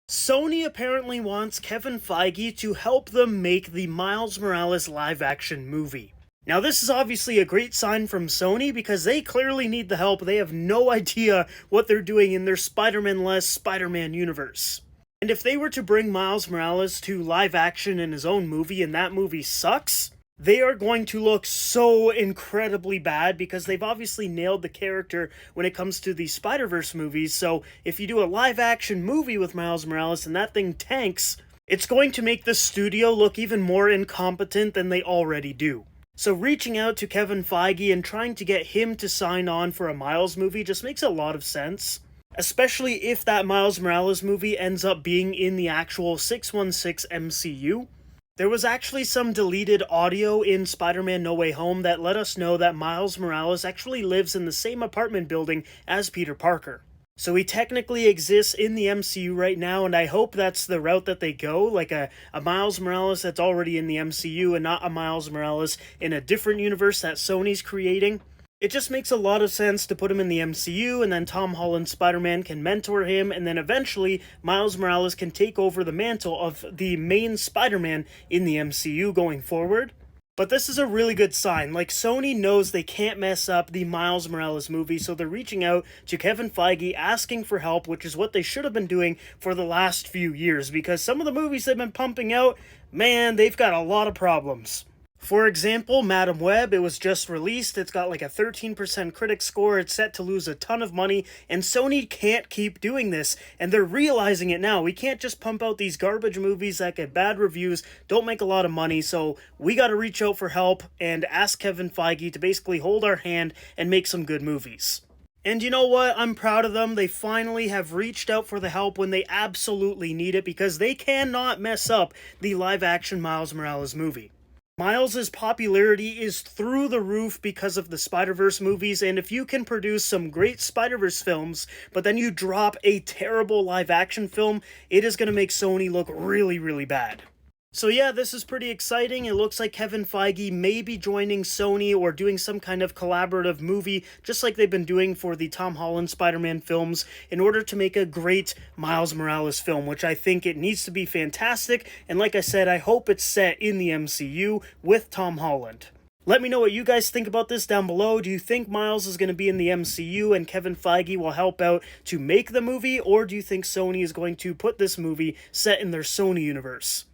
Sony apparently wants Kevin Feige to help them make the Miles Morales live-action movie. Now, this is obviously a great sign from Sony because they clearly need the help. They have no idea what they're doing in their Spider-Man-less Spider-Man universe. And if they were to bring Miles Morales to live action in his own movie and that movie sucks, they are going to look so incredibly bad because they've obviously nailed the character when it comes to the Spider-Verse movies. So if you do a live action movie with Miles Morales and that thing tanks, it's going to make the studio look even more incompetent than they already do. So reaching out to Kevin Feige and trying to get him to sign on for a Miles movie just makes a lot of sense. Especially if that Miles Morales movie ends up being in the actual 616 MCU. There was actually some deleted audio in Spider-Man No Way Home that let us know that Miles Morales actually lives in the same apartment building as Peter Parker. So he technically exists in the MCU right now, and I hope that's the route that they go, like a Miles Morales that's already in the MCU and not a Miles Morales in a different universe that Sony's creating. It just makes a lot of sense to put him in the MCU, and then Tom Holland's Spider-Man can mentor him, and then eventually Miles Morales can take over the mantle of the main Spider-Man in the MCU going forward. But this is a really good sign. Like, Sony knows they can't mess up the Miles Morales movie, so they're reaching out to Kevin Feige asking for help, which is what they should have been doing for the last few years, because some of the movies they've been pumping out, man, they've got a lot of problems. For example, Madam Web, it was just released, it's got like a 13% critic score, it's set to lose a ton of money, and Sony can't keep doing this, and they're realizing it now. We can't just pump out these garbage movies that get bad reviews, don't make a lot of money, so we gotta reach out for help and ask Kevin Feige to basically hold our hand and make some good movies. And you know what? I'm proud of them. They finally have reached out for the help when they absolutely need it, because they cannot mess up the live-action Miles Morales movie. Miles' popularity is through the roof because of the Spider-Verse movies, and if you can produce some great Spider-Verse films, but then you drop a terrible live-action film, it is going to make Sony look really, really bad. So yeah, this is pretty exciting. It looks like Kevin Feige may be joining Sony or doing some kind of collaborative movie, just like they've been doing for the Tom Holland Spider-Man films, in order to make a great Miles Morales film, which I think it needs to be fantastic, and like I said, I hope it's set in the MCU with Tom Holland. Let me know what you guys think about this down below. Do you think Miles is going to be in the MCU and Kevin Feige will help out to make the movie, or do you think Sony is going to put this movie set in their Sony universe?